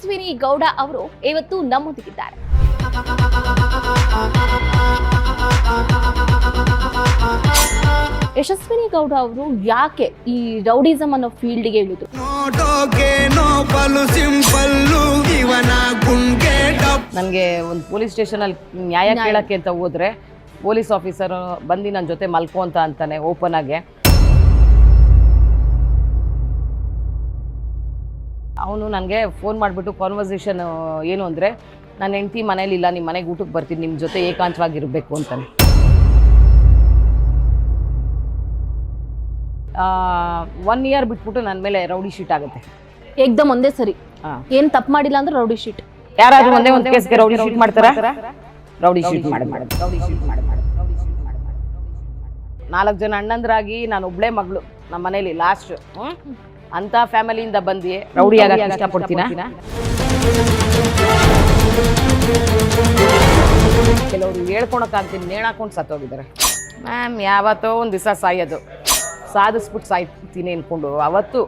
ಯಶಸ್ವಿನಿ ಗೌಡ ಅವರು ಇವತ್ತು ನಮ್ಮೊಂದಿಗಿದ್ದಾರೆ. ಯಶಸ್ವಿನಿ ಗೌಡ ಅವರು ಯಾಕೆ ಈ ರೌಡಿಸಮ್ ಅನ್ನೋ ಫೀಲ್ಡ್ಗೆ ಇಳಿದ್ರು? ನನಗೆ ಒಂದು ಪೊಲೀಸ್ ಸ್ಟೇಷನಲ್ಲಿ ನ್ಯಾಯ ಕೇಳಕ್ಕೆ ಅಂತ ಹೋದ್ರೆ ಪೊಲೀಸ್ ಆಫೀಸರ್ ಬಂದು ನನ್ನ ಜೊತೆ ಮಲ್ಕೋ ಅಂತ ಅಂತಾನೆ ಓಪನ್ ಆಗಿ. ಅವನು ನನಗೆ ಫೋನ್ ಮಾಡಿಬಿಟ್ಟು ಕಾನ್ವರ್ಸೇಷನ್ ಏನು ಅಂದರೆ, ನನ್ನ ಹೆಂಡತಿ ಮನೇಲಿ ಇಲ್ಲ, ನಿಮ್ಮ ಮನೆಗೆ ಊಟಕ್ಕೆ ಬರ್ತೀನಿ, ನಿಮ್ಮ ಜೊತೆ ಏಕಾಂತವಾಗಿರಬೇಕು ಅಂತಾನೆ. 1 year ಬಿಟ್ಬಿಟ್ಟು ನನ್ನ ಮೇಲೆ ರೌಡಿ ಶೀಟ್ ಆಗುತ್ತೆ ಏಕ್ದಮ್ ಒಂದೇ ಸರಿ. ಏನ್ ತಪ್ಪು ಮಾಡಿಲ್ಲ ಅಂದ್ರೆ ರೌಡಿ ಶೀಟ್. ಯಾರಾದ್ರೂ ಒಂದೇ ಒಂದು ಕೇಸ್ಗೆ ರೌಡಿ ಶೀಟ್ ಮಾಡ್ತಾರಾ? ರೌಡಿ ಶೀಟ್ ಮಾಡಿ 4 ಜನ ಅಣ್ಣಂದ್ರಾಗಿ ನಾನು ಒಬ್ಳೆ ಮಗಳು ನಮ್ಮ ಮನೇಲಿ ಲಾಸ್ಟ್. ಅಂತ ಫ್ಯಾಮಿಲಿಯಿಂದ ಬಂದು ರೌಡಿ ಆಗಕ್ಕೆ ಇಷ್ಟಪಡ್ತೀನ. ಕೆಲವರು ಹೇಳ್ಕೊಳಕ್ಕಾಗ್ತೀನಿ ನೇಣಾಕೊಂಡು ಸತ್ತೋಗಿದ್ದಾರೆ. ಮ್ಯಾಮ್ ಯಾವತ್ತೋ ಒಂದು ದಿವಸ ಸಾಯೋದು, ಸಾಧಿಸ್ಬಿಟ್ಟು ಸಾಯ್ತೀನಿ ಅನ್ಕೊಂಡು ಅವತ್ತು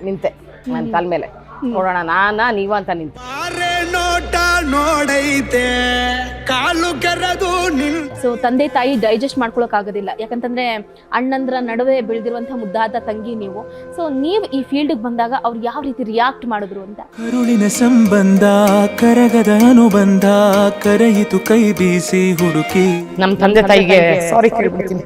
ನಿಂತೆ ನನ್ನ ಕಾಲ ಮೇಲೆ. ನೋಡೋಣ ನಾನಾ ನೀವ ಅಂತ ನಿಂತೆ. ಸೊ ತಂದೆ ತಾಯಿ ಡೈಜೆಸ್ಟ್ ಮಾಡ್ಕೊಳಕ್ ಆಗೋದಿಲ್ಲ, ಯಾಕಂತಂದ್ರೆ ಅಣ್ಣಂದ್ರ ನಡುವೆ ಬೆಳೆದಿರುವಂತಹ ಮುದ್ದಾದ ತಂಗಿ ನೀವು. ಸೊ ನೀವು ಈ ಫೀಲ್ಡ್ ಬಂದಾಗ ಅವ್ರು ಯಾವ ರೀತಿ ರಿಯಾಕ್ಟ್ ಮಾಡಿದ್ರು ಅಂತ? ಕರುಳಿನ ಸಂಬಂಧ ಕರಗದ ಅನುಬಂಧ ಕರೆಯಿತು ಕೈ ಬೀಸಿ ಹುಡುಕಿ. ನಮ್ಮ ತಂದೆ ತಾಯಿಗೆ ಸಾರಿ ಕೇಳ್ಬಿಡ್ತೀನಿ.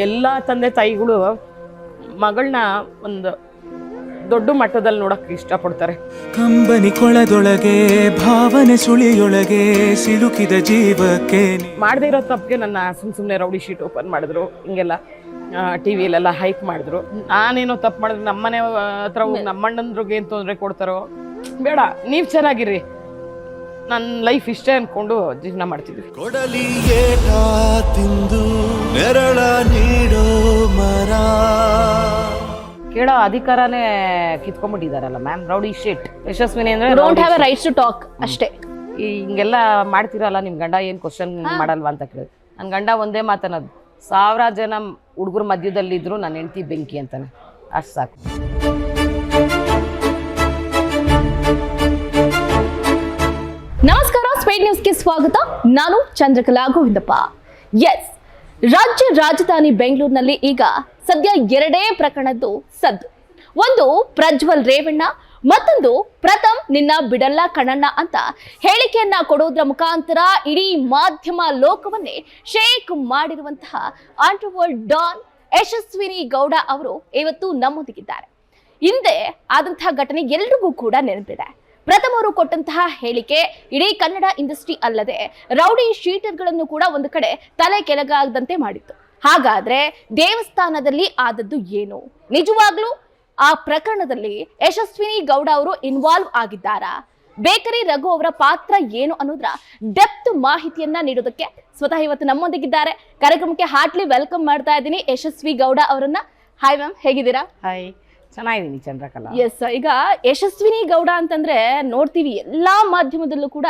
ಎಲ್ಲ ತಂದೆ ತಾಯಿಗಳು ಮಗಳನ್ನ ಒಂದು ದೊಡ್ಡ ಮಟ್ಟದಲ್ಲಿ ನೋಡಕ್ಕೆ ಇಷ್ಟಪಡ್ತಾರೆ. ಕಂಬನಿ ಕೊಳದೊಳಗೆ ಭಾವನೆ ಸುಳಿಯೊಳಗೆ ಸಿಲುಕಿದ ಜೀವಕ್ಕೆ ಮಾಡದೇ ಇರೋ ತಪ್ಪಿಗೆ ನನ್ನ ಸುಮ್ಮನೆ ರೌಡಿ ಶೀಟ್ ಓಪನ್ ಮಾಡಿದ್ರು, ಹಿಂಗೆಲ್ಲ ಟಿವಿಯಲ್ಲೆಲ್ಲ ಹೈಕ್ ಮಾಡಿದ್ರು. ನಾನೇನೋ ತಪ್ಪು ಮಾಡಿದ್ರು ನಮ್ಮನೆ ಹತ್ರ ನಮ್ಮಣ್ಣಂದ್ರಿಗೆ ಏನು ತೊಂದರೆ ಕೊಡ್ತಾರೋ, ಬೇಡ ನೀವು ಚೆನ್ನಾಗಿರ್ರಿ, ನನ್ನ ಲೈಫ್ ಇಷ್ಟೇ ಅನ್ಕೊಂಡು ಜೀವನ ಮಾಡ್ತಿದ್ವಿ. ಕೊಡಲಿ ಏಟ ತಿಂದು ನೆರಳ ನೀಡೋ ಮರ ಕೇಳೋ ಅಧಿಕಾರನೇ ಕಿತ್ಕೊಂಡ್ಬಿಟ್ಟಿದಾರಲ್ಲ ಮ್ಯಾಮ್ ರೌಡಿ ಶೀಟ್. ಯಶಸ್ವಿನಿ ಅಂದ್ರೆ don't have a rights to talk ಅಷ್ಟೇ. ಹಿಂಗೆಲ್ಲ ಮಾಡ್ತಿರಲ್ಲ, ನಿಮ್ ಗಂಡ ಏನ್ ಕ್ವಶನ್ ಮಾಡಲ್ವಾ ಅಂತ ಕೇಳಿದ್ರು. ನನ್ನ ಗಂಡ ಒಂದೇ ಮಾತನ್ನೋದು, 1000 ಜನ ಹುಡುಗರ ಮಧ್ಯದಲ್ಲಿದ್ರು ನನ್ನ ಹೆಂಡತಿ ಬೆಂಕಿ ಅಂತಾನೆ, ಅಷ್ಟು ಸಾಕು. ನಮಸ್ಕಾರ, ಸ್ಪೇಡ್ ನ್ಯೂಸ್ಗೆ ಸ್ವಾಗತ. ನಾನು ಚಂದ್ರಕಲಾ ಗೋವಿಂದಪ್ಪ. ಎಸ್, ರಾಜ್ಯ ರಾಜಧಾನಿ ಬೆಂಗಳೂರಿನಲ್ಲಿ ಈಗ ಸದ್ಯ 2 ಪ್ರಕರಣದ್ದು ಸದ್ದು. ಒಂದು ಪ್ರಜ್ವಲ್ ರೇವಣ್ಣ, ಮತ್ತೊಂದು ಪ್ರಥಮ್ ನಿನ್ನ ಬಿಡಲ್ಲ ಕಣಣ್ಣ ಅಂತ ಹೇಳಿಕೆಯನ್ನ ಕೊಡೋದ್ರ ಮುಖಾಂತರ ಇಡೀ ಮಾಧ್ಯಮ ಲೋಕವನ್ನೇ ಶೇಕ್ ಮಾಡಿರುವಂತಹ ಅಂಡರ್ವರ್ಲ್ಡ್ ಡಾನ್ ಯಶಸ್ವಿನಿ ಗೌಡ ಅವರು ಇವತ್ತು ನಮ್ಮೊಂದಿಗಿದ್ದಾರೆ. ಹಿಂದೆ ಆದಂತಹ ಘಟನೆ ಎಲ್ರಿಗೂ ಕೂಡ ನೆನಪಿದೆ. ಪ್ರಥಮ್ ಅವರು ಕೊಟ್ಟಂತಹ ಹೇಳಿಕೆ ಇಡೀ ಕನ್ನಡ ಇಂಡಸ್ಟ್ರಿ ಅಲ್ಲದೆ ರೌಡಿ ಶೀಟರ್ಗಳನ್ನು ಕೂಡ ಒಂದು ಕಡೆ ತಲೆ ಕೆಳಗಾಗದಂತೆ ಮಾಡಿತ್ತು. ಹಾಗಾದ್ರೆ ದೇವಸ್ಥಾನದಲ್ಲಿ ಆದದ್ದು ಏನು? ನಿಜವಾಗ್ಲೂ ಆ ಪ್ರಕರಣದಲ್ಲಿ ಯಶಸ್ವಿನಿ ಗೌಡ ಅವರು ಇನ್ವಾಲ್ವ್ ಆಗಿದ್ದಾರಾ? ಬೇಕರಿ ರಘು ಅವರ ಪಾತ್ರ ಏನು ಅನ್ನೋದ್ರ ಡೆಪ್ತ್ ಮಾಹಿತಿಯನ್ನ ನೀಡೋದಕ್ಕೆ ಸ್ವತಃ ಇವತ್ತು ನಮ್ಮೊಂದಿಗಿದ್ದಾರೆ. ಕಾರ್ಯಕ್ರಮಕ್ಕೆ ಹಾರ್ಟ್ಲಿ ವೆಲ್ಕಮ್ ಮಾಡ್ತಾ ಇದ್ದೀನಿ ಯಶಸ್ವಿ ಗೌಡ ಅವರನ್ನ. ಹಾಯ್ ಮ್ಯಾಮ್, ಹೇಗಿದ್ದೀರಾ? ಹಾಯ್, ಚೆನ್ನಾಗಿದ್ದೀನಿ ಚಂದ್ರಕಲಾ. ಎಸ್, ಈಗ ಯಶಸ್ವಿನಿ ಗೌಡ ಅಂತಂದ್ರೆ ನೋಡ್ತೀವಿ ಎಲ್ಲಾ ಮಾಧ್ಯಮದಲ್ಲೂ ಕೂಡ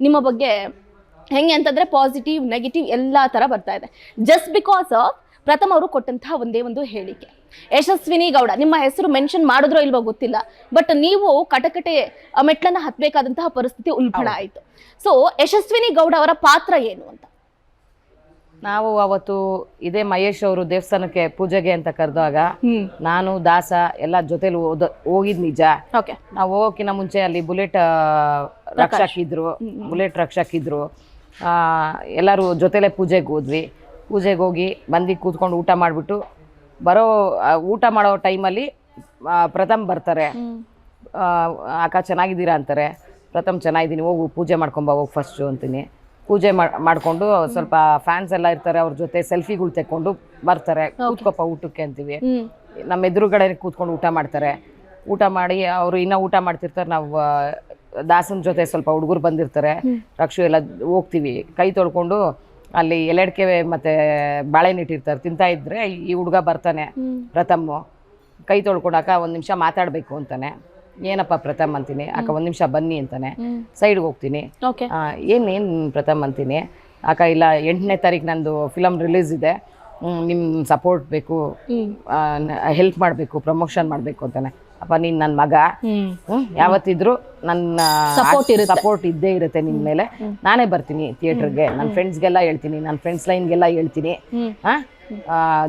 ನಿಮ್ಮ ಬಗ್ಗೆ ಹೆಂಗೆ ಅಂತಂದ್ರೆ ಪಾಸಿಟಿವ್ ನೆಗೆಟಿವ್ ಎಲ್ಲಾ ತರ ಬರ್ತಾ ಇದೆ. ಜಸ್ಟ್ ಬಿಕಾಸ್ ಪ್ರಥಮ್ ಅವರು ಕೊಟ್ಟಂತಹ ಒಂದೇ ಒಂದು ಹೇಳಿಕೆ. ಯಶಸ್ವಿನಿ ಗೌಡ ನಿಮ್ಮ ಹೆಸರು ಮೆನ್ಷನ್ ಮಾಡಿದ್ರೋ ಇಲ್ವೋ ಗೊತ್ತಿಲ್ಲ, ಬಟ್ ನೀವು ಕಟಕಟೆ ಮೆಟ್ಲನ್ನ ಹತ್ಬೇಕಾದಂತಹ ಪರಿಸ್ಥಿತಿ ಉಲ್ಬಣ ಆಯ್ತು. ಸೊ ಯಶಸ್ವಿನಿ ಗೌಡ ಅವರ ಪಾತ್ರ ಏನು ಅಂತ? ನಾವು ಅವತ್ತು ಇದೇ ಮಹೇಶ್ ಅವರು ದೇವಸ್ಥಾನಕ್ಕೆ ಪೂಜೆಗೆ ಅಂತ ಕರೆದಾಗ ನಾನು ದಾಸ ಎಲ್ಲ ಜೊತೆಲಿ ಹೋಗಿದ್ ನಿಜ. ನಾವು ಹೋಗೋಕಿನ್ನ ಮುಂಚೆ ಅಲ್ಲಿ ಬುಲೆಟ್ ರಕ್ಷಕಿದ್ರು, ಎಲ್ಲರೂ ಜೊತೆಲೆ ಪೂಜೆಗೆ ಹೋದ್ವಿ. ಪೂಜೆಗೆ ಹೋಗಿ ಬಂದು ಕೂತ್ಕೊಂಡು ಊಟ ಮಾಡಿಬಿಟ್ಟು ಊಟ ಮಾಡೋ ಟೈಮಲ್ಲಿ ಪ್ರಥಮ್ ಬರ್ತಾರೆ. ಅಕ್ಕ ಚೆನ್ನಾಗಿದ್ದೀರಾ ಅಂತಾರೆ. ಪ್ರಥಮ್ ಚೆನ್ನಾಗಿದ್ದೀನಿ, ಹೋಗು ಪೂಜೆ ಮಾಡ್ಕೊಂಬ ಹೋಗಿ ಫಸ್ಟು ಅಂತೀನಿ. ಪೂಜೆ ಮಾಡಿಕೊಂಡು ಸ್ವಲ್ಪ ಫ್ಯಾನ್ಸ್ ಎಲ್ಲ ಇರ್ತಾರೆ, ಅವ್ರ ಜೊತೆ ಸೆಲ್ಫಿಗಳು ತೆಕ್ಕೊಂಡು ಬರ್ತಾರೆ. ಕೂತ್ಕೊಪ್ಪ ಊಟಕ್ಕೆ ಅಂತೀವಿ. ನಮ್ಮ ಎದುರುಗಡೆ ಕೂತ್ಕೊಂಡು ಊಟ ಮಾಡ್ತಾರೆ. ಊಟ ಮಾಡಿ ಅವರು ಇನ್ನೂ ಊಟ ಮಾಡ್ತಿರ್ತಾರೆ. ನಾವು ದಾಸನ ಜೊತೆ ಸ್ವಲ್ಪ ಹುಡುಗರು ಬಂದಿರ್ತಾರೆ, ರಕ್ಷು ಎಲ್ಲ ಹೋಗ್ತೀವಿ. ಕೈ ತೊಳ್ಕೊಂಡು ಅಲ್ಲಿ ಎಲೆಡ್ಕೆ ಮತ್ತು ಬಾಳೆಹಣ್ಣು ಇಟ್ಟಿರ್ತಾರೆ, ತಿಂತಾ ಇದ್ರೆ ಈ ಹುಡುಗ ಬರ್ತಾನೆ ಪ್ರಥಮ್. ಕೈ ತೊಳ್ಕೊಂಡಾಕ 1 ನಿಮಿಷ ಮಾತಾಡಬೇಕು ಅಂತಾನೆ. ಏನಪ್ಪ ಪ್ರಥಮ್ ಅಂತೀನಿ. ಅಕ್ಕ 1 ನಿಮಿಷ ಬನ್ನಿ ಅಂತಾನೆ. ಸೈಡ್ಗೆ ಹೋಗ್ತೀನಿ. ಏನು ಪ್ರಥಮ್ ಅಂತೀನಿ. ಅಕ್ಕ ಇಲ್ಲ 8ನೇ ತಾರೀಕು ನಂದು ಫಿಲಮ್ ರಿಲೀಸ್ ಇದೆ, ನಿಮ್ಮ ಸಪೋರ್ಟ್ ಬೇಕು, ಹೆಲ್ಪ್ ಮಾಡಬೇಕು, ಪ್ರಮೋಷನ್ ಮಾಡಬೇಕು ಅಂತಾನೆ. ಅಪ್ಪ ನೀನು ನನ್ನ ಮಗ, ಯಾವತ್ತಿದ್ರು ನನ್ನ ಸಪೋರ್ಟ್ ಇದ್ದೇ ಇರುತ್ತೆ ನಿನ್ನ ಮೇಲೆ. ನಾನೇ ಬರ್ತೀನಿ ಥಿಯೇಟರ್ಗೆ, ನನ್ನ ಫ್ರೆಂಡ್ಸ್ಗೆಲ್ಲ ಹೇಳ್ತೀನಿ, ನನ್ನ ಫ್ರೆಂಡ್ಸ್ ಲೈನ್ಗೆಲ್ಲ ಹೇಳ್ತೀನಿ,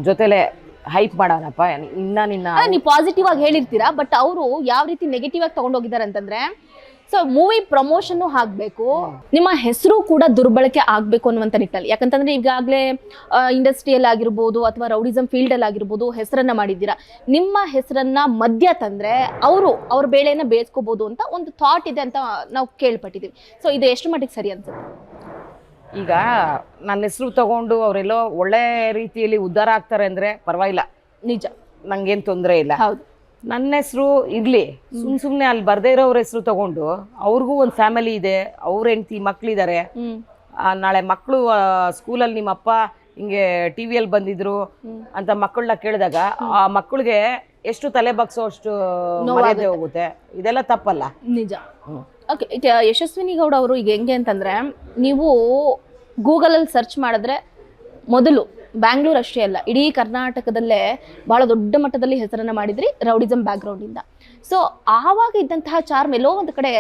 ಜೊತೆಲೆ ಹೈಪ್ ಮಾಡೋಣಪ್ಪ ನಿನ್ನ. ನೀವು ಪಾಸಿಟಿವ್ ಆಗಿ ಹೇಳಿರ್ತೀರಾ, ಬಟ್ ಅವರು ಯಾವ ರೀತಿ ನೆಗೆಟಿವ್ ಆಗಿ ತಗೊಂಡೋಗಿದ್ದಾರೆ ಅಂತಂದ್ರೆ, ಸೊ ಮೂವಿ ಪ್ರಮೋಷನ್ ಆಗ್ಬೇಕು, ನಿಮ್ಮ ಹೆಸರು ಕೂಡ ದುರ್ಬಳಕೆ ಆಗ್ಬೇಕು ಅನ್ನುವಂಥ ನಿಟ್ಟಲ್ಲಿ. ಯಾಕಂತಂದ್ರೆ ಈಗಾಗಲೇ ಇಂಡಸ್ಟ್ರಿಯಲ್ಲಿ ಆಗಿರ್ಬೋದು ಅಥವಾ ರೌಡಿಸಮ್ ಫೀಲ್ಡಲ್ಲಿ ಆಗಿರ್ಬೋದು ಹೆಸರನ್ನ ಮಾಡಿದ್ದೀರಾ. ನಿಮ್ಮ ಹೆಸರನ್ನ ಮಧ್ಯ ತಂದ್ರೆ ಅವ್ರ ಬೇಳೆನ ಬೇಯಿಸ್ಕೋಬಹುದು ಅಂತ ಒಂದು ಥಾಟ್ ಇದೆ ಅಂತ ನಾವು ಕೇಳ್ಪಟ್ಟಿದ್ದೀವಿ. ಸೊ ಇದು ಎಷ್ಟು ಮಟ್ಟಿಗೆ ಸರಿ ಅನ್ಸುತ್ತೆ? ಈಗ ನನ್ನ ಹೆಸರು ತಗೊಂಡು ಅವರೆಲ್ಲೋ ಒಳ್ಳೆ ರೀತಿಯಲ್ಲಿ ಉದ್ಧಾರ ಆಗ್ತಾರೆ ಅಂದ್ರೆ ಪರವಾಗಿಲ್ಲ, ನಿಜ, ನಂಗೇನು ತೊಂದರೆ ಇಲ್ಲ. ಹೌದು, ನನ್ನ ಹೆಸರು ಇರ್ಲಿ, ಸುಮ್ಮನೆ ಅಲ್ಲಿ ಬರ್ದೇ ಇರೋವ್ರ ಹೆಸರು ತಗೊಂಡು ಅವ್ರಿಗೂ ಒಂದು ಫ್ಯಾಮಿಲಿ ಇದೆ, ಅವ್ರ ಹೆಂಡತಿ ಮಕ್ಳಿದ್ದಾರೆ. ನಾಳೆ ಮಕ್ಕಳು ಸ್ಕೂಲಲ್ಲಿ ನಿಮ್ಮಪ್ಪ ಹಿಂಗೆ ಟಿವಿಯಲ್ಲಿ ಬಂದಿದ್ರು ಅಂತ ಮಕ್ಕಳನ್ನ ಕೇಳಿದಾಗ ಆ ಮಕ್ಕಳಿಗೆ ಎಷ್ಟು ತಲೆ ಬಗ್ಸೋ ಅಷ್ಟು ಮರ್ಯಾದೆ ಹೋಗುತ್ತೆ. ಇದೆಲ್ಲ ತಪ್ಪಲ್ಲ. ನಿಜ. ಓಕೆ, ಯಶಸ್ವಿನಿ ಗೌಡ ಅವರು ಈಗ ಹೆಂಗೆ ಅಂತಂದ್ರೆ, ನೀವು ಗೂಗಲಲ್ಲಿ ಸರ್ಚ್ ಮಾಡಿದ್ರೆ ಮೊದಲು ಬ್ಯಾಂಗ್ಳೂರ್ ಅಷ್ಟೇ ಅಲ್ಲ, ಇಡೀ ಕರ್ನಾಟಕದಲ್ಲೇ ಬಹಳ ದೊಡ್ಡ ಮಟ್ಟದಲ್ಲಿ ಹೆಸರನ್ನ ಮಾಡಿದ್ರಿ ರೌಡಿಸಮ್ ಬ್ಯಾಕ್ಗ್ರೌಂಡಿಂದ. ಸೊ ಆವಾಗ ಇದ್ದಂತಹ ಚಾರ್ಮ್ ಎಲ್ಲೋ ಒಂದು ಕಡೆ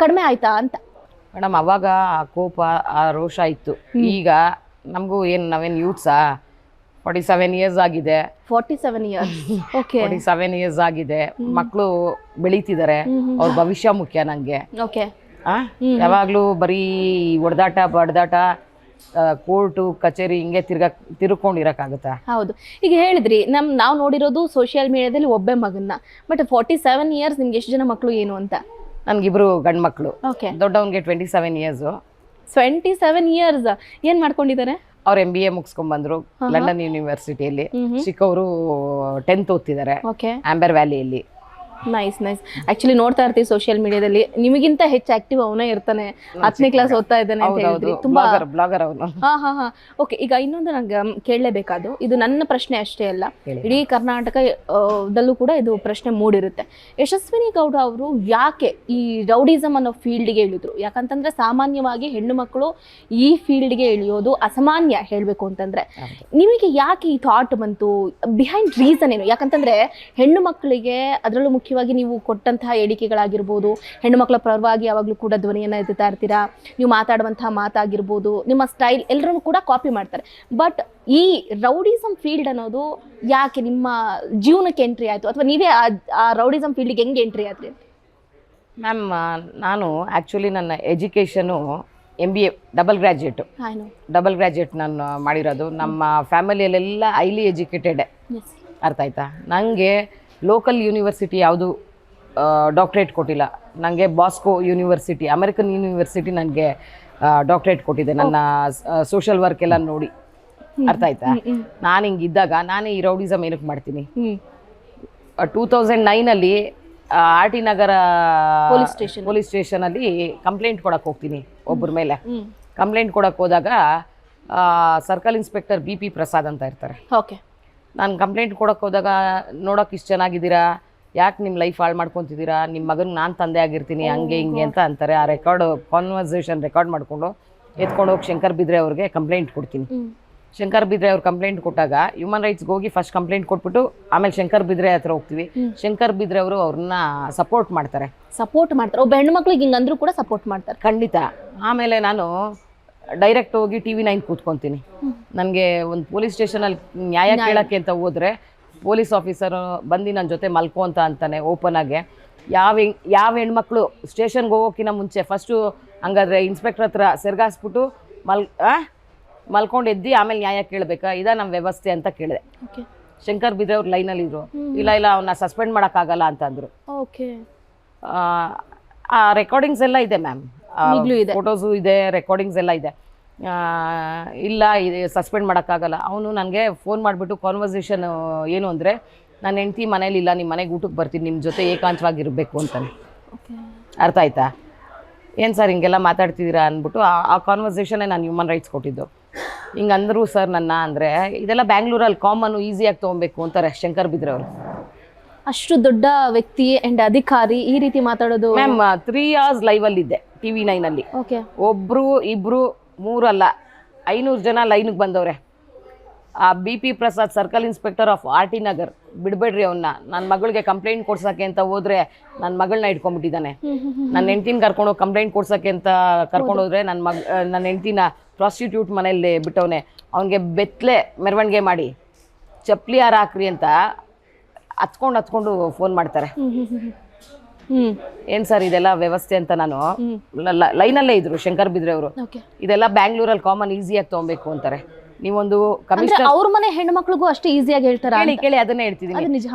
ಕಡಿಮೆ ಆಯ್ತಾ ಅಂತ? ಮೇಡಮ್, ಅವಾಗ ಆ ಕೋಪ, ಆ ರೋಷ ಇತ್ತು. ಈಗ ನಮಗೂ ನಾವೇನು ಯೂತ್ಸಾ, 47 ಇಯರ್ಸ್ ಆಗಿದೆ. 47 ಇಯರ್ಸ್, ಓಕೆ, 47 ಇಯರ್ಸ್ ಆಗಿದೆ. ಮಕ್ಕಳು ಬೆಳೀತಿದ್ದಾರೆ, ಅವ್ರ ಭವಿಷ್ಯ ಮುಖ್ಯ ನನಗೆ. ಓಕೆ, ಯಾವಾಗಲೂ ಬರೀ ಹೊಡೆದಾಟ ಬಡ್ದಾಟ, ಕೋರ್ಟು ಕಚೇರಿ ಹಿಂಗೆ ತಿರ್ಕೊಂಡಿರಕ್ಕಾಗುತ್ತಾ? ಹೌದು. ಈಗ ಹೇಳಿದ್ರಿ ನಾವು ನೋಡಿರೋದು ಸೋಷಿಯಲ್ ಮೀಡಿಯಾದಲ್ಲಿ ಒಬ್ಬೇ ಮಗನ್ನ, ಬಟ್ 47 ಇಯರ್ಸ್ ನಿಮ್ಗೆ ಎಷ್ಟು ಜನ ಮಕ್ಕಳು ಏನು ಅಂತ? ನನ್ಗಿಬ್ರು ಗಂಡು ಮಕ್ಕಳು. Okay, ದೊಡ್ಡವನ್ಗೆ 27 years. 27 ಇಯರ್ಸ್ ಏನ್ ಮಾಡ್ಕೊಂಡಿದ್ದಾರೆ? ಅವ್ರು MBA ಮುಗಿಸ್ಕೊಂಡ್ಬಂದ್ರು ಲಂಡನ್ ಯೂನಿವರ್ಸಿಟಿಯಲ್ಲಿ. ಚಿಕ್ಕವರು 10th ಓದ್ತಿದ್ದಾರೆ ಆಂಬರ್ ವ್ಯಾಲಿಯಲ್ಲಿ. Nice nice. ಆಕ್ಚುಲಿ ನೋಡ್ತಾ ಇರ್ತೀವಿ ಸೋಷಿಯಲ್ ಮೀಡಿಯಾದಲ್ಲಿ, ನಿಮಗಿಂತ ಹೆಚ್ಚು ಆಕ್ಟಿವ್ ಅವನೇ ಇರ್ತಾನೆ, 10ನೇ ಕ್ಲಾಸ್ ಓದ್ತಾ ಇದ್ದಾನೆ ಅಂತ ಹೇಳಿದ್ರಿ. ತುಂಬಾ ಬ್ಲಾಗರ್ ಅವನು. ಹಾ. ಓಕೆ, ಈಗ ಇನ್ನೊಂದು ನಂಗೆ ಕೇಳಲೇಬೇಕಾದ್ದು, ಇದು ನನ್ನ ಪ್ರಶ್ನೆ ಅಷ್ಟೇ ಅಲ್ಲ, ಇಡೀ ಕರ್ನಾಟಕದಲ್ಲೂ ಕೂಡ ಇದು ಪ್ರಶ್ನೆ ಮೂಡಿರುತ್ತೆ. ಯಶಸ್ವಿನಿ ಗೌಡ ಅವರು ಯಾಕೆ ಈ ರೌಡಿಸಮ್ ಅನ್ನೋ ಫೀಲ್ಡ್ಗೆ ಇಳಿದ್ರು? ಯಾಕಂತಂದ್ರೆ ಸಾಮಾನ್ಯವಾಗಿ ಹೆಣ್ಣು ಮಕ್ಕಳು ಈ ಫೀಲ್ಡ್ಗೆ ಇಳಿಯೋದು ಅಸಾಮಾನ್ಯ ಹೇಳಬೇಕು ಅಂತಂದ್ರೆ. ನಿಮಗೆ ಯಾಕೆ ಈ ಥಾಟ್ ಬಂತು? ಬಿಹೈಂಡ್ ರೀಸನ್ ಏನು? ಯಾಕಂತಂದ್ರೆ ಹೆಣ್ಣು ಮಕ್ಕಳಿಗೆ, ಅದರಲ್ಲೂ ಮುಖ್ಯವಾಗಿ ನೀವು ಕೊಟ್ಟಂತಹ ಹೇಳಿಕೆಗಳಾಗಿರ್ಬೋದು, ಹೆಣ್ಣು ಮಕ್ಕಳ ಪರವಾಗಿ ಯಾವಾಗಲೂ ಕೂಡ ಧ್ವನಿಯನ್ನು ಎತ್ತುತ್ತಾ ಇರ್ತೀರಾ, ನೀವು ಮಾತಾಡುವಂತಹ ಮಾತಾಗಿರ್ಬೋದು, ನಿಮ್ಮ ಸ್ಟೈಲ್ ಎಲ್ಲರೂ ಕೂಡ ಕಾಪಿ ಮಾಡ್ತಾರೆ. ಬಟ್ ಈ ರೌಡಿಸಮ್ ಫೀಲ್ಡ್ ಅನ್ನೋದು ಯಾಕೆ ನಿಮ್ಮ ಜೀವನಕ್ಕೆ ಎಂಟ್ರಿ ಆಯಿತು, ಅಥವಾ ನೀವೇ ಆ ರೌಡಿಸಮ್ ಫೀಲ್ಡಿಗೆ ಹೆಂಗೆ ಎಂಟ್ರಿ ಆದ್ರಿ? ಮ್ಯಾಮ್, ನಾನು ಆ್ಯಕ್ಚುಲಿ ನನ್ನ ಎಜುಕೇಷನು MBA ಡಬಲ್ ಗ್ರ್ಯಾಜುಯೇಟ್ ನಾನು ಮಾಡಿರೋದು. ನಮ್ಮ ಫ್ಯಾಮಿಲಿಯಲ್ಲೆಲ್ಲ ಹೈಲಿ ಎಜುಕೇಟೆಡ್, ಅರ್ಥ ಆಯ್ತಾ? ನನಗೆ ಲೋಕಲ್ ಯೂನಿವರ್ಸಿಟಿ ಯಾವುದು ಡಾಕ್ಟ್ರೇಟ್ ಕೊಟ್ಟಿಲ್ಲ. ನನಗೆ ಬಾಸ್ಕೋ ಯೂನಿವರ್ಸಿಟಿ, ಅಮೆರಿಕನ್ ಯೂನಿವರ್ಸಿಟಿ ನನಗೆ ಡಾಕ್ಟ್ರೇಟ್ ಕೊಟ್ಟಿದೆ ನನ್ನ ಸೋಷಲ್ ವರ್ಕ್ ಎಲ್ಲ ನೋಡಿ, ಅರ್ಥ ಆಯ್ತಾ? ನಾನು ಹಿಂಗಿದ್ದಾಗ ನಾನೇ ಈ ರೌಡಿಸಮ್ ಏನಕ್ಕೆ ಮಾಡ್ತೀನಿ? 2009 RT ನಗರ ಪೊಲೀಸ್ ಸ್ಟೇಷನಲ್ಲಿ ಕಂಪ್ಲೇಂಟ್ ಕೊಡಕ್ಕೆ ಹೋಗ್ತೀನಿ ಒಬ್ಬರ ಮೇಲೆ. ಕಂಪ್ಲೇಂಟ್ ಕೊಡಕ್ಕೆ ಹೋದಾಗ ಸರ್ಕಲ್ ಇನ್ಸ್ಪೆಕ್ಟರ್ BP ಪ್ರಸಾದ್ ಅಂತ ಇರ್ತಾರೆ. ಓಕೆ, ನಾನು ಕಂಪ್ಲೇಂಟ್ ಕೊಡಕ್ಕೆ ಹೋದಾಗ, ನೋಡೋಕೆ ಇಷ್ಟು ಚೆನ್ನಾಗಿದ್ದೀರಾ, ಯಾಕೆ ನಿಮ್ಮ ಲೈಫ್ ಹಾಳು ಮಾಡ್ಕೊತಿದ್ದೀರಾ, ನಿಮ್ಮ ಮಗನಿಗೆ ನಾನು ತಂದೆ ಆಗಿರ್ತೀನಿ, ಹಂಗೆ ಹಿಂಗೆ ಅಂತ ಅಂತಾರೆ. ಆ ಕಾನ್ವರ್ಸೇಷನ್ ರೆಕಾರ್ಡ್ ಮಾಡಿಕೊಂಡು ಎತ್ಕೊಂಡು ಹೋಗಿ ಶಂಕರ್ ಬಿದ್ರೆ ಅವ್ರಿಗೆ ಕಂಪ್ಲೇಂಟ್ ಕೊಡ್ತೀನಿ. ಶಂಕರ್ ಬಿದ್ರೆ ಅವ್ರು ಕಂಪ್ಲೇಂಟ್ ಕೊಟ್ಟಾಗ ಹ್ಯೂಮನ್ ರೈಟ್ಸ್ಗೆ ಹೋಗಿ ಫಸ್ಟ್ ಕಂಪ್ಲೇಂಟ್ ಕೊಟ್ಬಿಟ್ಟು ಆಮೇಲೆ ಶಂಕರ್ ಬಿದ್ರೆ ಹತ್ರ ಹೋಗ್ತೀವಿ. ಶಂಕರ್ ಬಿದ್ರೆ ಅವರು ಅವ್ರನ್ನ ಸಪೋರ್ಟ್ ಮಾಡ್ತಾರೆ. ಒಬ್ಬ ಹೆಣ್ಣು ಮಕ್ಳಿಗೆ ಹಿಂಗಂದ್ರೂ ಕೂಡ ಸಪೋರ್ಟ್ ಮಾಡ್ತಾರೆ, ಖಂಡಿತ. ಆಮೇಲೆ ನಾನು ಡೈರೆಕ್ಟ್ ಹೋಗಿ TV9 ಕೂತ್ಕೊತೀನಿ. ನನಗೆ ಒಂದು ಪೊಲೀಸ್ ಸ್ಟೇಷನಲ್ಲಿ ನ್ಯಾಯ ಕೇಳೋಕ್ಕೆ ಅಂತ ಹೋದರೆ ಪೊಲೀಸ್ ಆಫೀಸರು ಬಂದು ನನ್ನ ಜೊತೆ ಮಲ್ಕೋ ಅಂತ ಅಂತಾನೆ ಓಪನ್ ಆಗಿ. ಯಾವ ಹೆಣ್ಮಕ್ಳು ಸ್ಟೇಷನ್ಗೆ ಹೋಗೋಕ್ಕಿಂತ ಮುಂಚೆ ಫಸ್ಟು ಹಂಗಾದ್ರೆ ಇನ್ಸ್ಪೆಕ್ಟರ್ ಹತ್ರ ಸೆರ್ಗಾಸ್ಬಿಟ್ಟು ಮಲ್ಕೊಂಡು ಎದ್ದು ಆಮೇಲೆ ನ್ಯಾಯ ಕೇಳಬೇಕಾ, ಇದಾ ನಮ್ಮ ವ್ಯವಸ್ಥೆ ಅಂತ ಕೇಳಿದೆ. ಶಂಕರ್ ಬಿದ್ರೆ ಅವ್ರು ಲೈನಲ್ಲಿ ಇದ್ರು. ಇಲ್ಲ ಅವನ್ನ ಸಸ್ಪೆಂಡ್ ಮಾಡೋಕ್ಕಾಗಲ್ಲ ಅಂತ ಅಂದರು. ಆ ರೆಕಾರ್ಡಿಂಗ್ಸ್ ಎಲ್ಲ ಇದೆ ಮ್ಯಾಮ್, ಫೋಟೋಸು ಇದೆ, ರೆಕಾರ್ಡಿಂಗ್ಸ್ ಎಲ್ಲ ಇದೆ. ಇಲ್ಲ ಇದು ಸಸ್ಪೆಂಡ್ ಮಾಡೋಕ್ಕಾಗಲ್ಲ. ಅವನು ನನಗೆ ಫೋನ್ ಮಾಡಿಬಿಟ್ಟು ಕಾನ್ವರ್ಸೇಷನ್ ಏನು ಅಂದರೆ, ನನ್ನ ಹೆಂಡ್ತಿ ಮನೇಲಿ ಇಲ್ಲ, ನಿಮ್ಮ ಮನೆಗೆ ಊಟಕ್ಕೆ ಬರ್ತೀನಿ, ನಿಮ್ಮ ಜೊತೆ ಏಕಾಂತವಾಗಿರಬೇಕು ಅಂತಾನೆ. ಅರ್ಥ ಆಯ್ತಾ? ಏನು ಸರ್ ಹಿಂಗೆಲ್ಲ ಮಾತಾಡ್ತಿದ್ದೀರಾ ಅಂದ್ಬಿಟ್ಟು ಆ ಕಾನ್ವರ್ಸೇಷನ್ನೇ ನಾನು ಹ್ಯೂಮನ್ ರೈಟ್ಸ್ ಕೊಟ್ಟಿದ್ದು. ಹಿಂಗೆ ಅಂದರು ಸರ್ ನನ್ನ ಅಂದರೆ, ಇದೆಲ್ಲ ಬ್ಯಾಂಗ್ಳೂರಲ್ಲಿ ಕಾಮನ್ನು ಈಸಿಯಾಗಿ ತೊಗೊಬೇಕು ಅಂತಾರೆ ಶಂಕರ್ ಬಿದ್ರೆ ಅವರು. ಅಷ್ಟು ದೊಡ್ಡ ವ್ಯಕ್ತಿ ಆ್ಯಂಡ್ ಅಧಿಕಾರಿ ಈ ರೀತಿ ಮಾತಾಡೋದು? ಮ್ಯಾಮ್ 3 hours ಲೈವಲ್ಲಿದ್ದೆ TV9 ಒಬ್ಬರು 2 3 ಅಲ್ಲ 500 ಜನ ಲೈನಿಗೆ ಬಂದವ್ರೆ. ಆ BP Prasad circle inspector of RT Nagar ಬಿಡಬೇಡ್ರಿ ಅವನ್ನ. ನನ್ನ ಮಗಳಿಗೆ ಕಂಪ್ಲೇಂಟ್ ಕೊಡ್ಸೋಕ್ಕೆ ಅಂತ ಹೋದ್ರೆ ನನ್ನ ಮಗಳನ್ನ ಇಟ್ಕೊಂಡ್ಬಿಟ್ಟಿದ್ದಾನೆ. ನನ್ನ ಹೆಂಡ್ತಿನ ಕರ್ಕೊಂಡೋಗಿ ಕಂಪ್ಲೇಂಟ್ ಕೊಡ್ಸೋಕ್ಕೆ ಅಂತ ಕರ್ಕೊಂಡೋದ್ರೆ ನನ್ನ ಹೆಂಡ್ತಿನ ಪ್ರಾಸ್ಟಿಟ್ಯೂಟ್ ಮನೆಯಲ್ಲಿ ಬಿಟ್ಟವನೆ. ಅವನಿಗೆ ಬೆತ್ತಲೆ ಮೆರವಣಿಗೆ ಮಾಡಿ ಚಪ್ಪಲಿ ಹಾರ ಹಾಕ್ರಿ ಅಂತ ಹತ್ಕೊಂಡು ಫೋನ್ ಮಾಡ್ತಾರೆ. ಏನ್ ಸರ್ ಇದೆಲ್ಲ ವ್ಯವಸ್ಥೆ ಅಂತ ನಾನು ಲೈನಲ್ಲೇ ಇದ್ರು ಶಂಕರ್ ಬಿದ್ರೆ ಅವರು. ಇದೆಲ್ಲ ಬ್ಯಾಂಗ್ಳೂರಲ್ಲಿ ಕಾಮನ್ ಈಸಿಯಾಗಿ ತಗೊಬೇಕು ಅಂತಾರೆ. ನೀವೊಂದು ಕಮಿಷನರ್ ಅವ್ರ ಮನೆ ಹೆಣ್ಮಕ್ಳಿಗೂ ಅಷ್ಟೇ ಈಸಿಯಾಗಿ ಹೇಳ್ತಾರ? ಕೇಳಿ ಅದನ್ನೇ ಹೇಳ್ತಿದ್ದೀನಿ. ನಿಜ.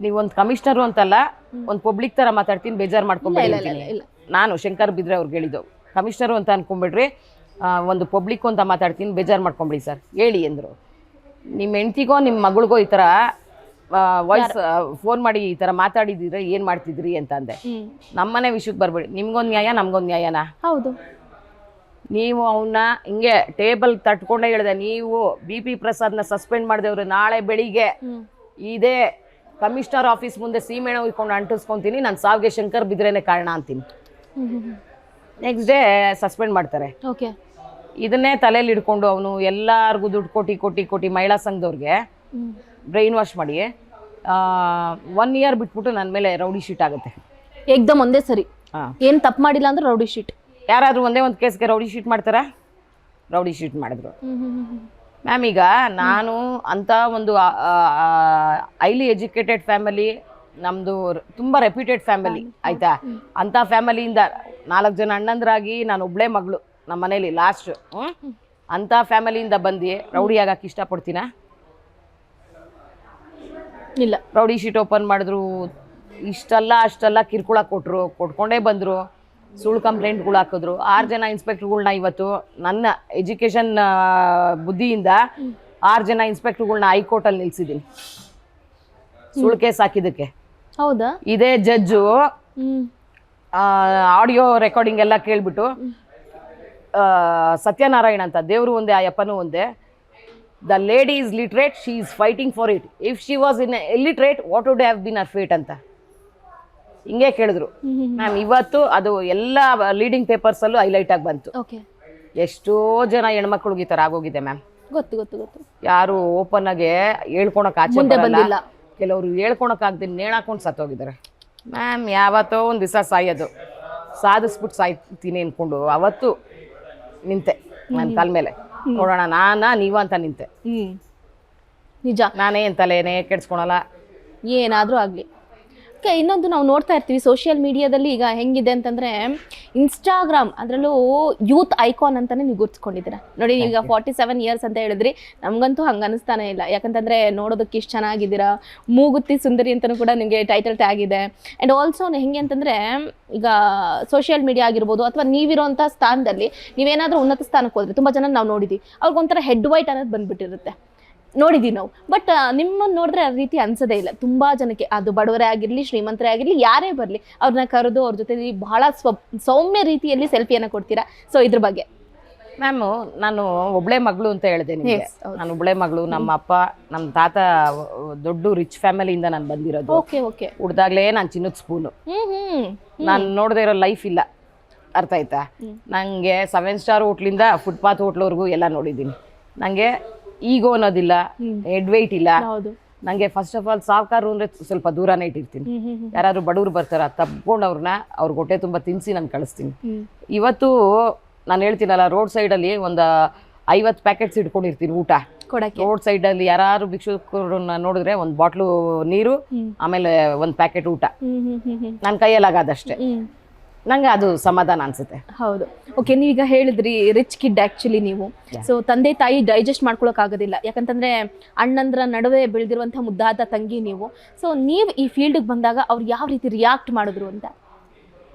ನೀವೊಂದು ಕಮಿಷನರು ಅಂತಲ್ಲ, ಒಂದು ಪಬ್ಲಿಕ್ ತರ ಮಾತಾಡ್ತೀನಿ, ಬೇಜಾರು ಮಾಡ್ಕೊಂಡ್ಬಿಡ್ತೀನಿ. ನಾನು ಶಂಕರ್ ಬಿದ್ರೆ ಅವ್ರಿಗೆ ಹೇಳಿದ್ದು ಕಮಿಷನರು ಅಂತ ಅನ್ಕೊಂಡ್ಬಿಡ್ರಿ, ಒಂದು ಪಬ್ಲಿಕ್ ಅಂತ ಮಾತಾಡ್ತೀನಿ, ಬೇಜಾರು ಮಾಡ್ಕೊಂಬಿಡಿ ಸರ್ ಹೇಳಿ ಅಂದರು. ನಿಮ್ಮ ಹೆಂಡ್ತಿಗೋ ನಿಮ್ಮ ಮಗಳಿಗೋ ಈ ಥರ ವಾಯ್ಸ್ ಫೋನ್ ಮಾಡಿ ಈ ಥರ ಮಾತಾಡಿದ್ರೆ ಏನು ಮಾಡ್ತಿದ್ರಿ ಅಂತ ಅಂದೆ. ನಮ್ಮನೆ ವಿಷಯಕ್ಕೆ ಬರಬೇಡಿ, ನಿಮ್ಗೊಂದು ನ್ಯಾಯ ನಮ್ಗೊಂದು ನ್ಯಾಯನಾ? ಹೌದು. ನೀವು ಅವನ್ನ ಹಿಂಗೆ ಟೇಬಲ್ ತಟ್ಕೊಂಡೇ ಹೇಳಿದೆ, ನೀವು BP ಪ್ರಸಾದ್ನ ಸಸ್ಪೆಂಡ್ ಮಾಡಿದವ್ರು ನಾಳೆ ಬೆಳಿಗ್ಗೆ ಇದೇ ಕಮಿಷನರ್ ಆಫೀಸ್ ಮುಂದೆ ಸೀಮೆಣ್ಣೆ ಉಯ್ಕೊಂಡು ಅಂಟಿಸ್ಕೊತೀನಿ, ನನ್ನ ಸಾವಿಗೆ ಶಂಕರ್ ಬಿದ್ರೇನೆ ಕಾರಣ ಅಂತೀನಿ. ನೆಕ್ಸ್ಟ್ ಡೇ ಸಸ್ಪೆಂಡ್ ಮಾಡ್ತಾರೆ. ಇದನ್ನೇ ತಲೆಯಲ್ಲಿ ಇಟ್ಕೊಂಡು ಅವನು ಎಲ್ಲಾರ್ಗು ದುಡ್ಡು ಕೊಟ್ಟಿ ಮಹಿಳಾ ಸಂಘದವ್ರಿಗೆ ಬ್ರೈನ್ ವಾಶ್ ಮಾಡಿ 1 year ಬಿಟ್ಬಿಟ್ಟು ನನ್ನ ಮೇಲೆ ರೌಡಿ ಶೀಟ್ ಆಗುತ್ತೆ ಏಕ್ದಮ್ ಒಂದೇ ಸರಿ. ಏನು ತಪ್ಪು ಮಾಡಿಲ್ಲ ಅಂದ್ರೆ ರೌಡಿ ಶೀಟ್. ಯಾರಾದ್ರೂ ಒಂದೇ ಒಂದು ಕೇಸ್ಗೆ ರೌಡಿ ಶೀಟ್ ಮಾಡ್ತಾರಾ? ರೌಡಿ ಶೀಟ್ ಮಾಡಿದ್ರು. ಮ್ಯಾಮ್ ಈಗ ನಾನು ಅಂತ ಒಂದು ಹೈಲಿ ಎಜುಕೇಟೆಡ್ ಫ್ಯಾಮಿಲಿ, ನಮ್ಮದು ತುಂಬ ರೆಪ್ಯೂಟೆಡ್ ಫ್ಯಾಮಿಲಿ ಆಯಿತಾ. ಅಂಥ ಫ್ಯಾಮಿಲಿಯಿಂದ 4 ಜನ ಅಣ್ಣಂದ್ರಾಗಿ ನಾನು ಒಬ್ಬಳೇ ಮಗಳು ನಮ್ಮ ಮನೇಲಿ ಲಾಸ್ಟ್. ಅಂಥ ಫ್ಯಾಮಿಲಿಯಿಂದ ಬಂದು ರೌಡಿ ಆಗಕ್ಕೆ ಇಷ್ಟಪಡ್ತೀನಾ? ಇಲ್ಲ. ರೌಡಿ ಶೀಟ್ ಓಪನ್ ಮಾಡಿದ್ರು, ಅಷ್ಟೆಲ್ಲ ಕಿರ್ಕುಳ ಕೊಟ್ಕೊಂಡೇ ಬಂದರು. ಸುಳ್ಳು ಕಂಪ್ಲೇಂಟ್ಗಳು ಹಾಕಿದ್ರು. 6 ಜನ ಇನ್ಸ್ಪೆಕ್ಟರ್ಗಳ್ನ ಇವತ್ತು ನನ್ನ ಎಜುಕೇಷನ್ ಬುದ್ಧಿಯಿಂದ 6 ಜನ ಇನ್ಸ್ಪೆಕ್ಟರ್ಗಳ್ನ ಹೈಕೋರ್ಟಲ್ಲಿ ನಿಲ್ಸಿದ್ದೀನಿ ಸುಳ್ಳು ಕೇಸ್ ಹಾಕಿದ್ದಕ್ಕೆ. ಹೌದಾ? ಇದೇ ಜಡ್ಜು ಆಡಿಯೋ ರೆಕಾರ್ಡಿಂಗ್ ಎಲ್ಲ ಕೇಳ್ಬಿಟ್ಟು ಸತ್ಯನಾರಾಯಣ ಅಂತ ದೇವರು ಒಂದೇ, ಅಯ್ಯಪ್ಪನೂ ಒಂದೇ, the lady is literate, she is fighting for it, if she was in illiterate what would have been our fate ಅಂತ ಹಿಂಗೆ ಕೇಳಿದ್ರು. ಮ್ಯಾಮ್ ಇವತ್ತು ಅದು ಎಲ್ಲ ಲೀಡಿಂಗ್ ಪೇಪರ್ಸಲ್ಲೂ ಹೈಲೈಟ್ ಆಗಿ ಬಂತು. ಎಷ್ಟೋ ಜನ ಹೆಣ್ಮಕ್ಳಿಗೆ ಈ ಥರ ಆಗೋಗಿದೆ ಮ್ಯಾಮ್. ಗೊತ್ತು. ಯಾರು ಓಪನ್ ಆಗಿ ಹೇಳ್ಕೊಳಕ್ ಆಚೆ ಬಂದಿಲ್ಲ, ಕೆಲವರು ಹೇಳ್ಕೊಳಕ್ ಆಗದೆ ನೇಣಾಕೊಂಡು ಸತ್ತೋಗಿದ್ದಾರೆ. ಮ್ಯಾಮ್ ಯಾವತ್ತೋ ಒಂದು ದಿವಸ ಸಾಯೋದು, ಸಾಧಿಸ್ಬಿಟ್ಟು ಸಾಯ್ತೀನಿ ಅನ್ಕೊಂಡು ಅವತ್ತು ನಿಂತೆ ನನ್ನ ಕಾಲ ಮೇಲೆ, ನೋಡೋಣ ನೀವ ಅಂತ ನಿಂತೆ. ನಿಜ, ನಾನೇ ತಲೆನೇ ಕೆಡ್ಸ್ಕೊಳಲ್ಲ ಏನಾದರೂ ಆಗಲಿ. ಇನ್ನೊಂದು ನಾವು ನೋಡ್ತಾ ಇರ್ತೀವಿ ಸೋಷಿಯಲ್ ಮೀಡಿಯಾದಲ್ಲಿ ಈಗ ಹೆಂಗಿದೆ ಅಂತಂದರೆ, ಇನ್ಸ್ಟಾಗ್ರಾಮ್ ಅದರಲ್ಲೂ ಯೂತ್ ಐಕಾನ್ ಅಂತಲೇ ನೀವು ಗುರ್ತಿಸ್ಕೊಂಡಿದ್ದೀರಾ ನೋಡಿ. ಈಗ 47 years ಅಂತ ಹೇಳಿದ್ರಿ, ನಮಗಂತೂ ಹಂಗೆ ಅನಿಸ್ತಾನೆ ಇಲ್ಲ. ಯಾಕಂತಂದರೆ ನೋಡೋದಕ್ಕೆ ಇಷ್ಟು ಚೆನ್ನಾಗಿದ್ದೀರಾ, ಮೂಗುತ್ತಿ ಸುಂದರಿ ಅಂತಲೂ ಕೂಡ ನಿಮಗೆ ಟೈಟಲ್ ಟ್ಯಾಗ್ ಇದೆ. ಆ್ಯಂಡ್ ಆಲ್ಸೋ ಹೆಂಗೆ ಅಂತಂದರೆ, ಈಗ ಸೋಷಿಯಲ್ ಮೀಡಿಯಾ ಆಗಿರ್ಬೋದು ಅಥವಾ ನೀವಿರೋಂಥ ಸ್ಥಾನದಲ್ಲಿ ನೀವೇನಾದರೂ ಉನ್ನತ ಸ್ಥಾನಕ್ಕೆ ಹೋದರೆ ತುಂಬ ಜನ ನಾವು ನೋಡಿದ್ದೀವಿ, ಅವ್ರಿಗೊಂಥರ ಹೆಡ್ ವೈಟ್ ಅನ್ನೋದು ಬಂದುಬಿಟ್ಟಿರುತ್ತೆ, ನೋಡಿದ್ದೀವಿ ನಾವು. ಬಟ್ ನಿಮ್ಮನ್ನು ನೋಡಿದ್ರೆ ಆ ರೀತಿ ಅನ್ಸೋದೇ ಇಲ್ಲ. ತುಂಬ ಜನಕ್ಕೆ, ಅದು ಬಡವರೇ ಆಗಿರಲಿ ಶ್ರೀಮಂತರೇ ಆಗಿರಲಿ ಯಾರೇ ಬರಲಿ, ಅವ್ರನ್ನ ಕರೆದು ಅವ್ರ ಜೊತೆ ಬಹಳ ಸೌಮ್ಯ ರೀತಿಯಲ್ಲಿ ಸೆಲ್ಫಿಯನ್ನು ಕೊಡ್ತೀರಾ. ಸೊ ಇದ್ರ ಬಗ್ಗೆ ಮ್ಯಾಮು, ನಾನು ಒಬ್ಳೆ ಮಗಳು ಅಂತ ಹೇಳಿದೆ ನಿಮಗೆ. ನಾನು ಒಬ್ಳೆ ಮಗಳು. ನಮ್ಮ ಅಪ್ಪ ನಮ್ಮ ತಾತ ದೊಡ್ಡ ರಿಚ್ ಫ್ಯಾಮಿಲಿಯಿಂದ ನಾನು ಬಂದಿರೋದು. ಹುಡ್ದಾಗ್ಲೇ ನಾನು ಚಿನ್ನದ ಸ್ಪೂನು. ನಾನು ನೋಡದೇ ಇರೋ ಲೈಫ್ ಇಲ್ಲ, ಅರ್ಥ ಆಯ್ತಾ? ನನಗೆ 7 star ಹೋಟ್ಲಿಂದ ಫುಟ್ಪಾತ್ ಹೋಟ್ಲವರೆಗೂ ಎಲ್ಲ ನೋಡಿದ್ದೀನಿ. ನನಗೆ ಈಗೋ ಅನ್ನೋದಿಲ್ಲ, ಹೆಡ್ ವೆಯ್ಟ್ ಇಲ್ಲ. ನನಗೆ ಫಸ್ಟ್ ಆಫ್ ಆಲ್ ಸಾವುಕಾರು ಅಂದರೆ ಸ್ವಲ್ಪ ದೂರನೇ ಇಟ್ಟಿರ್ತೀನಿ. ಯಾರಾದ್ರು ಬಡವ್ರು ಬರ್ತಾರ ತಬ್ಕೊಂಡು ಅವ್ರ ಹೊಟ್ಟೆ ತುಂಬ ತಿನ್ನಿಸಿ ನಾನು ಕಳಿಸ್ತೀನಿ. ಇವತ್ತು ನಾನು ಹೇಳ್ತೀನಲ್ಲ, ರೋಡ್ ಸೈಡಲ್ಲಿ ಒಂದು 50 ಪ್ಯಾಕೆಟ್ಸ್ ಇಟ್ಕೊಂಡಿರ್ತೀನಿ ಊಟ ಕೊಡಕ್ಕೆ. ರೋಡ್ ಸೈಡಲ್ಲಿ ಯಾರು ಭಿಕ್ಷುಕರನ್ನ ನೋಡಿದ್ರೆ ಒಂದು ಬಾಟ್ಲು ನೀರು, ಆಮೇಲೆ ಒಂದು ಪ್ಯಾಕೆಟ್ ಊಟ ನನ್ನ ಕೈಯಲ್ಲಾಗದಷ್ಟೇ. ನಂಗೆ ಅದು ಸಮಾಧಾನ ಅನ್ಸುತ್ತೆ. ಹೌದು. ಓಕೆ, ನೀವೀಗ ಹೇಳಿದ್ರಿ ರಿಚ್ ಕಿಡ್ ಆ್ಯಕ್ಚುಲಿ ನೀವು. ಸೊ ತಂದೆ ತಾಯಿ ಡೈಜೆಸ್ಟ್ ಮಾಡ್ಕೊಳಕ್ಕಾಗೋದಿಲ್ಲ, ಯಾಕಂತಂದರೆ ಅಣ್ಣಂದ್ರ ನಡುವೆ ಬೆಳೆದಿರುವಂಥ ಮುದ್ದಾದ ತಂಗಿ ನೀವು. ಸೊ ನೀವು ಈ ಫೀಲ್ಡಿಗೆ ಬಂದಾಗ ಅವ್ರು ಯಾವ ರೀತಿ ರಿಯಾಕ್ಟ್ ಮಾಡಿದ್ರು ಅಂತ?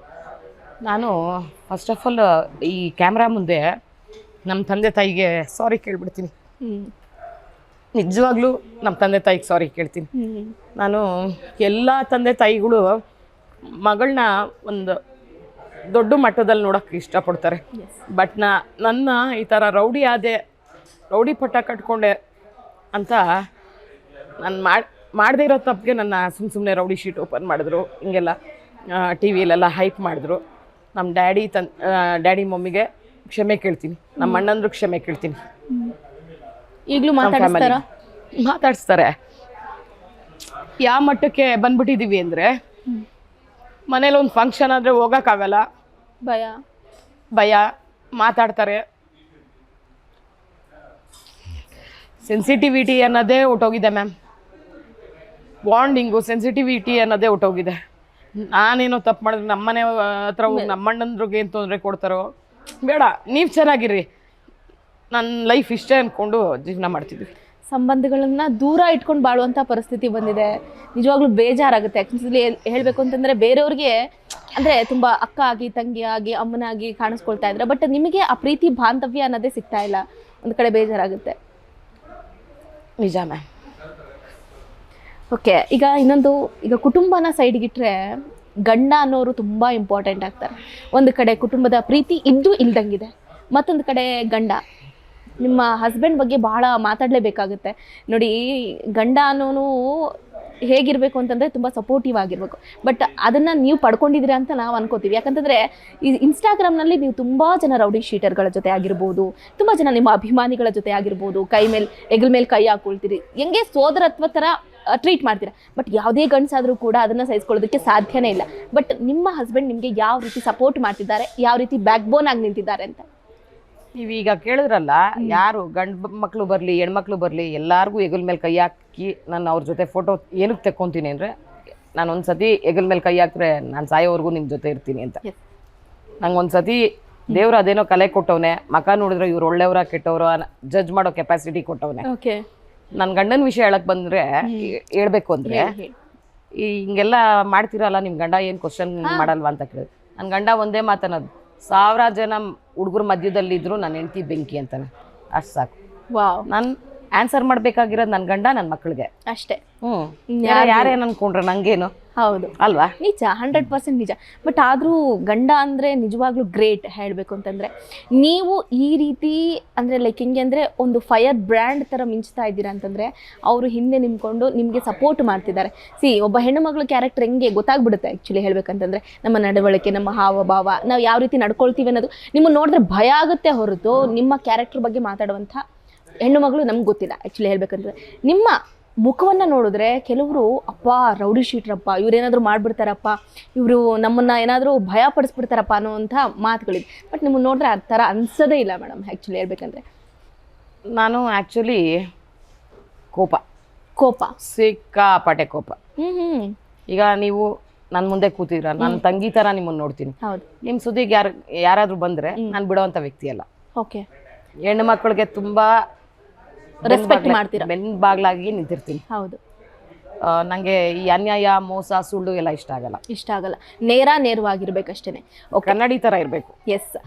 ನಾನು ಫಸ್ಟ್ ಆಫ್ ಆಲ್ ಈ ಕ್ಯಾಮ್ರಾ ಮುಂದೆ ನಮ್ಮ ತಂದೆ ತಾಯಿಗೆ ಸಾರಿ ಕೇಳ್ಬಿಡ್ತೀನಿ. ನಿಜವಾಗ್ಲೂ ನಮ್ಮ ತಂದೆ ತಾಯಿಗೆ ಸಾರಿ ಕೇಳ್ತೀನಿ. ನಾನು ಎಲ್ಲ ತಂದೆ ತಾಯಿಗಳು ಮಗಳನ್ನ ಒಂದು ದೊಡ್ಡ ಮಟ್ಟದಲ್ಲಿ ನೋಡೋಕ್ಕೆ ಇಷ್ಟಪಡ್ತಾರೆ. ಬಟ್ ನನ್ನ ಈ ಥರ ರೌಡಿ ಪಟ್ಟ ಕಟ್ಕೊಂಡೆ ಅಂತ ನಾನು ಮಾಡದೇ ಇರೋ ತಪ್ಪಿಗೆ ನನ್ನ ಸುಮ್ಮನೆ ರೌಡಿ ಶೀಟ್ ಓಪನ್ ಮಾಡಿದ್ರು, ಹಿಂಗೆಲ್ಲ ಟಿ ವಿಯಲ್ಲೆಲ್ಲ ಹೈಪ್ ಮಾಡಿದ್ರು. ನಮ್ಮ ಡ್ಯಾಡಿ ಮಮ್ಮಿಗೆ ಕ್ಷಮೆ ಕೇಳ್ತೀನಿ, ನಮ್ಮ ಅಣ್ಣಂದ್ರು ಕ್ಷಮೆ ಕೇಳ್ತೀನಿ. ಈಗಲೂ ನಮ್ಮ ಮಾತಾಡಿಸ್ತಾರ? family. ಮಾತಾಡಿಸ್ತಾರೆ. ಯಾವ ಮಟ್ಟಕ್ಕೆ ಬಂದ್ಬಿಟ್ಟಿದ್ದೀವಿ ಅಂದರೆ ಮನೇಲಿ ಒಂದು ಫಂಕ್ಷನ್ ಆದರೆ ಹೋಗೋಕ್ಕಾಗಲ್ಲ, ಭಯ, ಮಾತಾಡ್ತಾರೆ. ಸೆನ್ಸಿಟಿವಿಟಿ ಅನ್ನೋದೇ ಹೊಟ್ಟೋಗಿದೆ ಮ್ಯಾಮ್. ಬಾಂಡಿಂಗು ಸೆನ್ಸಿಟಿವಿಟಿ ಅನ್ನೋದೇ ಹೊಟ್ಟೋಗಿದೆ. ನಾನೇನೋ ತಪ್ಪು ಮಾಡಿದ್ರೆ ನಮ್ಮನೆ ಹತ್ರ ಹೋಗಿ ನಮ್ಮಣ್ಣಂದ್ರಿಗೆ ಏನು ತೊಂದರೆ ಕೊಡ್ತಾರೋ, ಬೇಡ ನೀವು ಚೆನ್ನಾಗಿರಿ, ನನ್ನ ಲೈಫ್ ಇಷ್ಟೇ ಅಂದ್ಕೊಂಡು ಜೀವನ ಮಾಡ್ತಿದ್ವಿ. ಸಂಬಂಧಗಳನ್ನ ದೂರ ಇಟ್ಕೊಂಡು ಬಾಳುವಂಥ ಪರಿಸ್ಥಿತಿ ಬಂದಿದೆ. ನಿಜವಾಗ್ಲೂ ಬೇಜಾರಾಗುತ್ತೆ. ಆ್ಯಕ್ಚುಲಿ ಹೇಳಬೇಕು ಅಂತಂದರೆ ಬೇರೆಯವ್ರಿಗೆ ಅಂದರೆ ತುಂಬ ಅಕ್ಕ ಆಗಿ, ತಂಗಿ ಆಗಿ, ಅಮ್ಮನಾಗಿ ಕಾಣಿಸ್ಕೊಳ್ತಾ ಇದ್ರೆ, ಬಟ್ ನಿಮಗೆ ಆ ಪ್ರೀತಿ ಬಾಂಧವ್ಯ ಅನ್ನೋದೇ ಸಿಗ್ತಾ ಇಲ್ಲ. ಒಂದು ಕಡೆ ಬೇಜಾರಾಗುತ್ತೆ. ನಿಜ ಮ್ಯಾಮ್. ಓಕೆ, ಈಗ ಇನ್ನೊಂದು, ಈಗ ಕುಟುಂಬನ ಸೈಡ್ಗಿಟ್ರೆ ಗಂಡ ಅನ್ನೋರು ತುಂಬ ಇಂಪಾರ್ಟೆಂಟ್ ಆಗ್ತಾರೆ. ಒಂದು ಕಡೆ ಕುಟುಂಬದ ಪ್ರೀತಿ ಇದ್ದು ಇಲ್ದಂಗಿದೆ, ಮತ್ತೊಂದು ಕಡೆ ಗಂಡ. ನಿಮ್ಮ ಹಸ್ಬೆಂಡ್ ಬಗ್ಗೆ ಬಹಳ ಮಾತಾಡಲೇಬೇಕಾಗುತ್ತೆ ನೋಡಿ. ಗಂಡ ಅನ್ನೋನು ಹೇಗಿರಬೇಕು ಅಂತಂದರೆ ತುಂಬ ಸಪೋರ್ಟಿವ್ ಆಗಿರಬೇಕು. ಬಟ್ ಅದನ್ನು ನೀವು ಪಡ್ಕೊಂಡಿದ್ದೀರಾ ಅಂತ ನಾವು ಅನ್ಕೋತೀವಿ. ಯಾಕಂತಂದರೆ ಈ ಇನ್ಸ್ಟಾಗ್ರಾಮ್ನಲ್ಲಿ ನೀವು ತುಂಬ ಜನ ರೌಡಿ ಶೀಟರ್ಗಳ ಜೊತೆ ಆಗಿರ್ಬೋದು, ತುಂಬ ಜನ ನಿಮ್ಮ ಅಭಿಮಾನಿಗಳ ಜೊತೆ ಆಗಿರ್ಬೋದು, ಹೆಗಲ ಮೇಲೆ ಕೈ ಹಾಕೊಳ್ತೀರಿ, ಹೆಂಗೆ ಸೋದರತ್ವ ಥರ ಟ್ರೀಟ್ ಮಾಡ್ತೀರಾ. ಬಟ್ ಯಾವುದೇ ಗಂಡಸಾದರೂ ಕೂಡ ಅದನ್ನು ಸಹಿಸ್ಕೊಳ್ಳೋದಕ್ಕೆ ಸಾಧ್ಯನೇ ಇಲ್ಲ. ಬಟ್ ನಿಮ್ಮ ಹಸ್ಬೆಂಡ್ ನಿಮಗೆ ಯಾವ ರೀತಿ ಸಪೋರ್ಟ್ ಮಾಡ್ತಿದ್ದಾರೆ, ಯಾವ ರೀತಿ ಬ್ಯಾಕ್ ಬೋನ್ ಆಗಿ ನಿಂತಿದ್ದಾರೆ ಅಂತ ನೀವೀಗ ಕೇಳಿದ್ರಲ್ಲ, ಯಾರು ಗಂಡು ಮಕ್ಕಳು ಬರಲಿ ಹೆಣ್ಮಕ್ಳು ಬರಲಿ ಎಲ್ಲರಿಗೂ ಹೆಗಲ ಮೇಲೆ ಕೈ ಹಾಕಿ ನಾನು ಅವ್ರ ಜೊತೆ ಫೋಟೋ ಏನಕ್ಕೆ ತೆಕ್ಕೊತೀನಿ ಅಂದರೆ, ನಾನು ಒಂದು ಸತಿ ಹೆಗಲ ಮೇಲೆ ಕೈ ಹಾಕಿದ್ರೆ ನಾನು ಸಾಯೋವರೆಗೂ ನಿಮ್ಮ ಜೊತೆ ಇರ್ತೀನಿ ಅಂತ. ನಂಗೆ ಒಂದು ಸತಿ ದೇವ್ರು ಅದೇನೋ ಕಲೆ ಕೊಟ್ಟವನೆ, ಮಕ ನೋಡಿದ್ರೆ ಇವ್ರು ಒಳ್ಳೆಯವರ ಕೆಟ್ಟವರು ಜಡ್ಜ್ ಮಾಡೋ ಕೆಪಾಸಿಟಿ ಕೊಟ್ಟವನೆ. ಓಕೆ, ನನ್ನ ಗಂಡನ ವಿಷಯ ಹೇಳಕ್ ಬಂದರೆ ಹೇಳ್ಬೇಕು ಅಂದರೆ, ಈ ಹಿಂಗೆಲ್ಲ ಮಾಡ್ತೀರಲ್ಲ ನಿಮ್ಮ ಗಂಡ ಏನು ಕ್ವಶನ್ ಮಾಡಲ್ವಾ ಅಂತ ಕೇಳಿದ್ರು. ನನ್ನ ಗಂಡ ಒಂದೇ ಮಾತನ್ನೋದು, 1000 ಜನ ಹುಡುಗರ ಮಧ್ಯದಲ್ಲಿದ್ರು ನನ್ನ ಹೆಂಡತಿ ಬೆಂಕಿ ಅಂತಾನೆ. ಅಷ್ಟು ಸಾಕು. ವಾವ್. ನಾನು ಆನ್ಸರ್ ಮಾಡಬೇಕಾಗಿರೋದು ನನ್ನ ಗಂಡ ನನ್ನ ಮಕ್ಕಳಿಗೆ ಅಷ್ಟೇ. ಯಾರೇನು ಅನ್ಕೊಂಡ್ರೆ ನಂಗೇನು, ಹೌದು ಅಲ್ವಾ? ನಿಜ, 100% ನಿಜ. ಬಟ್ ಆದರೂ ಗಂಡ ಅಂದರೆ ನಿಜವಾಗ್ಲೂ ಗ್ರೇಟ್ ಹೇಳಬೇಕು ಅಂತಂದರೆ. ನೀವು ಈ ರೀತಿ ಅಂದರೆ ಲೈಕ್ ಹೆಂಗೆ ಅಂದರೆ ಒಂದು ಫೈರ್ ಬ್ರ್ಯಾಂಡ್ ಥರ ಮಿಂಚ್ತಾ ಇದ್ದೀರಾ ಅಂತಂದರೆ, ಅವರು ಹಿಂದೆ ನಿಂತ್ಕೊಂಡು ನಿಮಗೆ ಸಪೋರ್ಟ್ ಮಾಡ್ತಿದ್ದಾರೆ. ಒಬ್ಬ ಹೆಣ್ಣು ಮಗಳ ಕ್ಯಾರೆಕ್ಟರ್ ಹೆಂಗೆ ಗೊತ್ತಾಗ್ಬಿಡುತ್ತೆ ಆ್ಯಕ್ಚುಲಿ ಹೇಳಬೇಕಂತಂದರೆ. ನಮ್ಮ ನಡವಳಿಕೆ, ನಮ್ಮ ಹಾವಭಾವ, ನಾವು ಯಾವ ರೀತಿ ನಡ್ಕೊಳ್ತೀವಿ ಅನ್ನೋದು ನಿಮ್ಮನ್ನು ನೋಡಿದ್ರೆ ಭಯ ಆಗುತ್ತೆ ಹೊರತು ನಿಮ್ಮ ಕ್ಯಾರೆಕ್ಟರ್ ಬಗ್ಗೆ ಮಾತಾಡುವಂಥ ಹೆಣ್ಣು ಮಗಳು ನಮ್ಗೆ ಗೊತ್ತಿಲ್ಲ ಆ್ಯಕ್ಚುಲಿ ಹೇಳಬೇಕಂತಂದರೆ. ನಿಮ್ಮ ಮುಖವನ್ನು ನೋಡಿದ್ರೆ ಕೆಲವರು ಅಪ್ಪ ರೌಡಿ ಶೀಟ್ರಪ್ಪ, ಇವ್ರೇನಾದರೂ ಮಾಡಿಬಿಡ್ತಾರಪ್ಪ, ಇವರು ನಮ್ಮನ್ನು ಏನಾದರೂ ಭಯ ಪಡಿಸ್ಬಿಡ್ತಾರಪ್ಪ ಅನ್ನೋವಂಥ ಮಾತುಗಳಿದೆ. ಬಟ್ ನಿಮ್ಮನ್ನು ನೋಡಿದ್ರೆ ಆ ಥರ ಅನ್ಸೋದೇ ಇಲ್ಲ ಮೇಡಮ್ ಆ್ಯಕ್ಚುಲಿ ಹೇಳ್ಬೇಕಂದ್ರೆ. ನಾನು ಆ್ಯಕ್ಚುಲಿ ಕೋಪ ಸಿಕ್ಕಾಪಟ್ಟೆ ಕೋಪ. ಈಗ ನೀವು ನನ್ನ ಮುಂದೆ ಕೂತಿದ್ರ, ನನ್ನ ತಂಗಿ ಥರ ನಿಮ್ಮನ್ನು ನೋಡ್ತೀನಿ. ಹೌದು. ನಿಮ್ಮ ಸುದ್ದಿಗೆ ಯಾರಾದರೂ ಬಂದರೆ ನಾನು ಬಿಡೋವಂಥ ವ್ಯಕ್ತಿ ಅಲ್ಲ. ಓಕೆ. ಹೆಣ್ಣು ಮಕ್ಕಳಿಗೆ ತುಂಬ ರೆಸ್ಪೆಕ್ಟ್ ಮಾಡ್ತೀರಾ, ಬೆನ್ಬಾಗ್ಲಾಗಿ ನಿಂತಿರ್ತೀನಿ. ಹೌದು. ನನಗೆ ಈ ಅನ್ಯಾಯ, ಮೋಸ, ಸುಳ್ಳು ಎಲ್ಲ ಇಷ್ಟ ಆಗಲ್ಲ. ನೇರವಾಗಿರ್ಬೇಕಷ್ಟೇ. ಕನ್ನಡಿ ಥರ ಇರಬೇಕು. ಎಸ್.